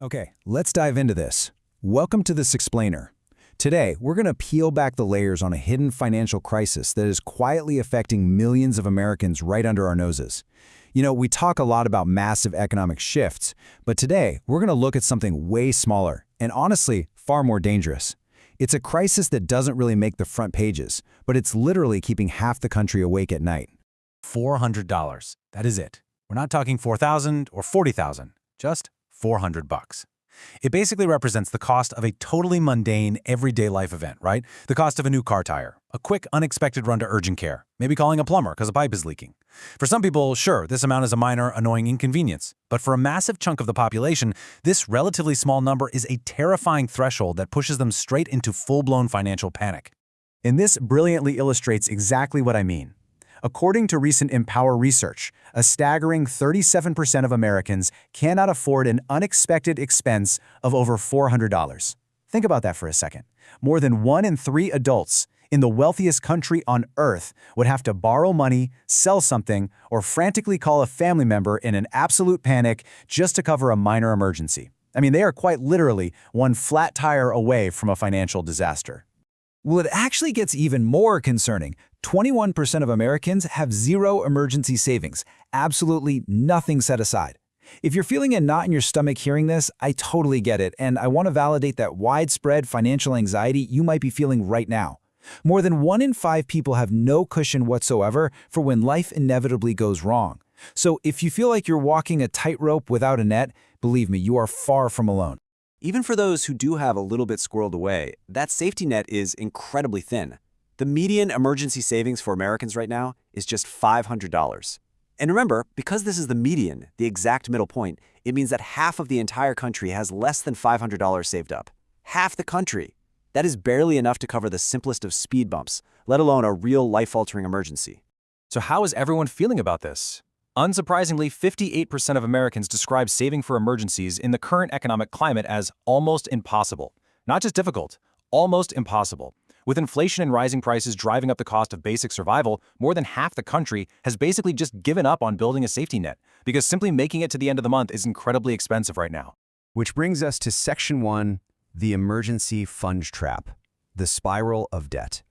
Okay, let's dive into this. Welcome to This Explainer. Today, we're going to peel back the layers on a hidden financial crisis that is quietly affecting millions of Americans right under our noses. You know, we talk a lot about massive economic shifts, but today, we're going to look at something way smaller and honestly, far more dangerous. It's a crisis that doesn't really make the front pages, but it's literally keeping half the country awake at night. $400. That is it. We're not talking 4,000 or 40,000, just $400. It basically represents the cost of a totally mundane, everyday life event, right? The cost of a new car tire, a quick, unexpected run to urgent care, maybe calling a plumber because a pipe is leaking. For some people, sure, this amount is a minor, annoying inconvenience. But for a massive chunk of the population, this relatively small number is a terrifying threshold that pushes them straight into full-blown financial panic. And this brilliantly illustrates exactly what I mean. According to recent Empower research, a staggering 37% of Americans cannot afford an unexpected expense of over $400. Think about that for a second. More than 1 in 3 adults in the wealthiest country on Earth would have to borrow money, sell something, or frantically call a family member in an absolute panic just to cover a minor emergency. I mean, they are quite literally one flat tire away from a financial disaster. Well, it actually gets even more concerning. 21% of Americans have zero emergency savings, absolutely nothing set aside. If you're feeling a knot in your stomach hearing this, I totally get it, and I want to validate that widespread financial anxiety you might be feeling right now. More than 1 in 5 people have no cushion whatsoever for when life inevitably goes wrong. So if you feel like you're walking a tightrope without a net, believe me, you are far from alone. Even for those who do have a little bit squirreled away, that safety net is incredibly thin. The median emergency savings for Americans right now is just $500. And remember, because this is the median, the exact middle point, it means that half of the entire country has less than $500 saved up. Half the country! That is barely enough to cover the simplest of speed bumps, let alone a real life-altering emergency. So how is everyone feeling about this? Unsurprisingly, 58% of Americans describe saving for emergencies in the current economic climate as almost impossible. Not just difficult, almost impossible. With inflation and rising prices driving up the cost of basic survival, more than half the country has basically just given up on building a safety net, because simply making it to the end of the month is incredibly expensive right now. Which brings us to Section 1, the emergency fund trap, the spiral of debt.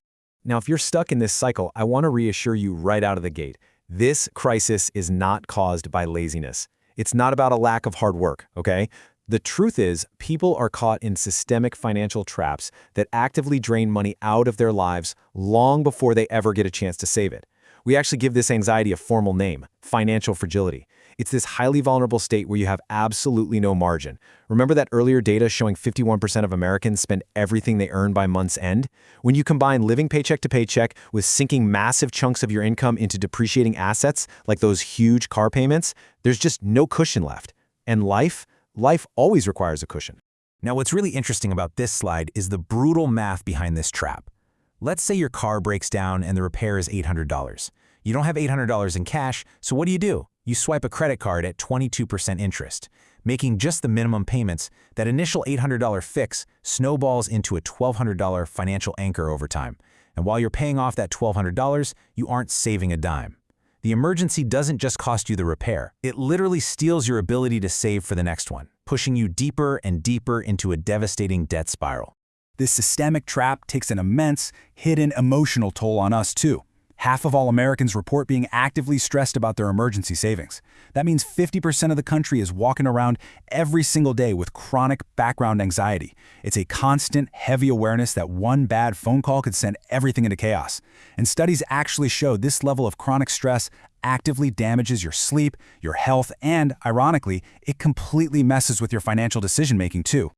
Now, if you're stuck in this cycle, I want to reassure you right out of the gate. This crisis is not caused by laziness. It's not about a lack of hard work, okay? The truth is, people are caught in systemic financial traps that actively drain money out of their lives long before they ever get a chance to save it. We actually give this anxiety a formal name: financial fragility. It's this highly vulnerable state where you have absolutely no margin. Remember that earlier data showing 51% of Americans spend everything they earn by month's end? When you combine living paycheck to paycheck with sinking massive chunks of your income into depreciating assets, like those huge car payments, there's just no cushion left. And life always requires a cushion. Now, what's really interesting about this slide is the brutal math behind this trap. Let's say your car breaks down and the repair is $800. You don't have $800 in cash, so what do? You swipe a credit card at 22% interest. Making just the minimum payments, that initial $800 fix snowballs into a $1,200 financial anchor over time. And while you're paying off that $1,200, you aren't saving a dime. The emergency doesn't just cost you the repair. It literally steals your ability to save for the next one, pushing you deeper and deeper into a devastating debt spiral. This systemic trap takes an immense, hidden emotional toll on us too. Half of all Americans report being actively stressed about their emergency savings. That means 50% of the country is walking around every single day with chronic background anxiety. It's a constant, heavy awareness that one bad phone call could send everything into chaos. And studies actually show this level of chronic stress actively damages your sleep, your health, and, ironically, it completely messes with your financial decision-making too.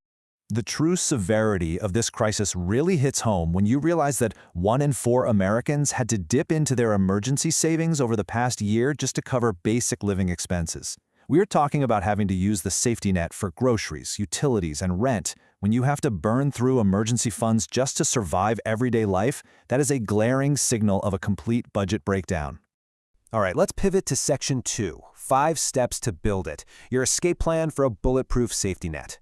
The true severity of this crisis really hits home when you realize that 1 in 4 Americans had to dip into their emergency savings over the past year just to cover basic living expenses. We're talking about having to use the safety net for groceries, utilities, and rent. When you have to burn through emergency funds just to survive everyday life, that is a glaring signal of a complete budget breakdown. All right, let's pivot to Section 2, 5 steps to build it, your escape plan for a bulletproof safety net.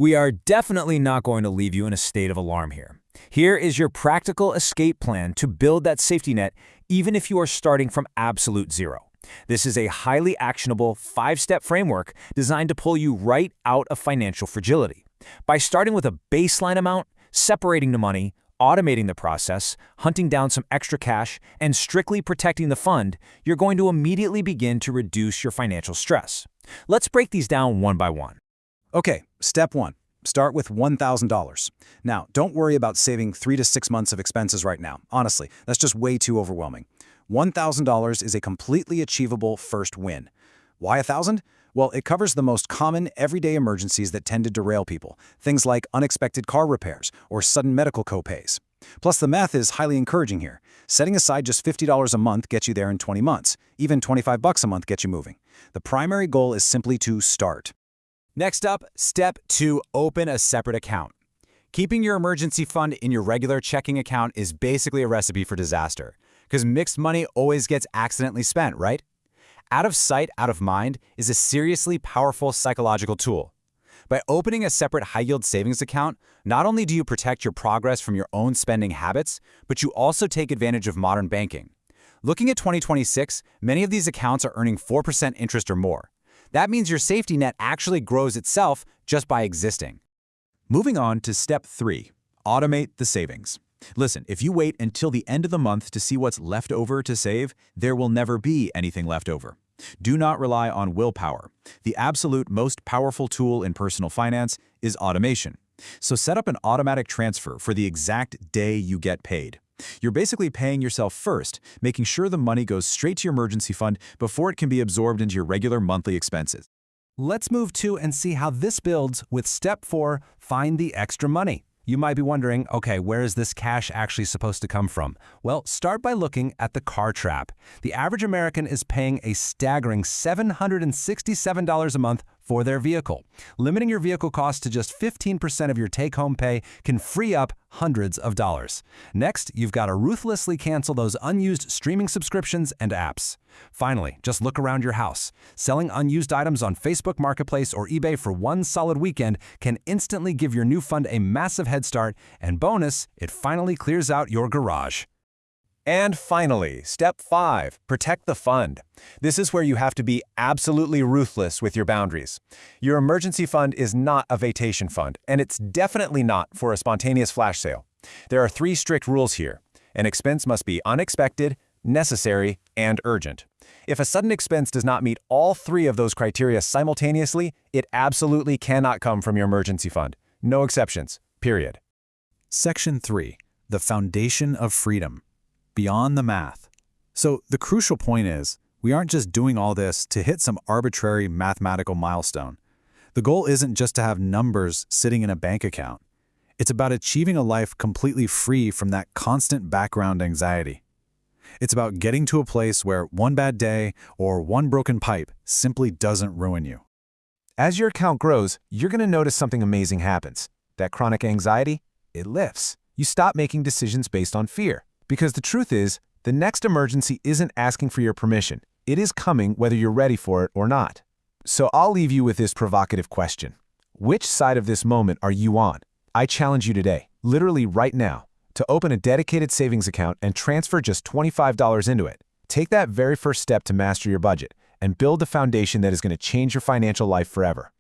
We are definitely not going to leave you in a state of alarm here. Here is your practical escape plan to build that safety net, even if you are starting from absolute zero. This is a highly actionable 5-step framework designed to pull you right out of financial fragility. By starting with a baseline amount, separating the money, automating the process, hunting down some extra cash, and strictly protecting the fund, you're going to immediately begin to reduce your financial stress. Let's break these down one by one. Okay, step 1. Start with $1,000. Now, don't worry about saving 3 to 6 months of expenses right now. Honestly, that's just way too overwhelming. $1,000 is a completely achievable first win. Why 1,000? Well, it covers the most common everyday emergencies that tend to derail people, things like unexpected car repairs or sudden medical copays. Plus, the math is highly encouraging here. Setting aside just $50 a month gets you there in 20 months. Even $25 a month gets you moving. The primary goal is simply to start. Next up, step 2, open a separate account. Keeping your emergency fund in your regular checking account is basically a recipe for disaster, because mixed money always gets accidentally spent, right? Out of sight, out of mind is a seriously powerful psychological tool. By opening a separate high-yield savings account, not only do you protect your progress from your own spending habits, but you also take advantage of modern banking. Looking at 2026, many of these accounts are earning 4% interest or more. That means your safety net actually grows itself just by existing. Moving on to step 3, automate the savings. Listen, if you wait until the end of the month to see what's left over to save, there will never be anything left over. Do not rely on willpower. The absolute most powerful tool in personal finance is automation. So set up an automatic transfer for the exact day you get paid. You're basically paying yourself first, making sure the money goes straight to your emergency fund before it can be absorbed into your regular monthly expenses. Let's move to and see how this builds with step 4, find the extra money. You might be wondering, okay, where is this cash actually supposed to come from? Well, start by looking at the car trap. The average American is paying a staggering $767 a month for their vehicle. Limiting your vehicle costs to just 15% of your take-home pay can free up hundreds of dollars. Next, you've got to ruthlessly cancel those unused streaming subscriptions and apps. Finally, just look around your house. Selling unused items on Facebook Marketplace or eBay for one solid weekend can instantly give your new fund a massive head start, and bonus, it finally clears out your garage. And finally, step 5, protect the fund. This is where you have to be absolutely ruthless with your boundaries. Your emergency fund is not a vacation fund, and it's definitely not for a spontaneous flash sale. There are 3 strict rules here. An expense must be unexpected, necessary, and urgent. If a sudden expense does not meet all 3 of those criteria simultaneously, it absolutely cannot come from your emergency fund. No exceptions, period. Section 3, the foundation of freedom. Beyond the math. So the crucial point is, we aren't just doing all this to hit some arbitrary mathematical milestone. The goal isn't just to have numbers sitting in a bank account. It's about achieving a life completely free from that constant background anxiety. It's about getting to a place where one bad day or one broken pipe simply doesn't ruin you. As your account grows, you're going to notice something amazing happens. That chronic anxiety, it lifts. You stop making decisions based on fear. Because the truth is, the next emergency isn't asking for your permission. It is coming whether you're ready for it or not. So I'll leave you with this provocative question. Which side of this moment are you on? I challenge you today, literally right now, to open a dedicated savings account and transfer just $25 into it. Take that very first step to master your budget and build the foundation that is going to change your financial life forever.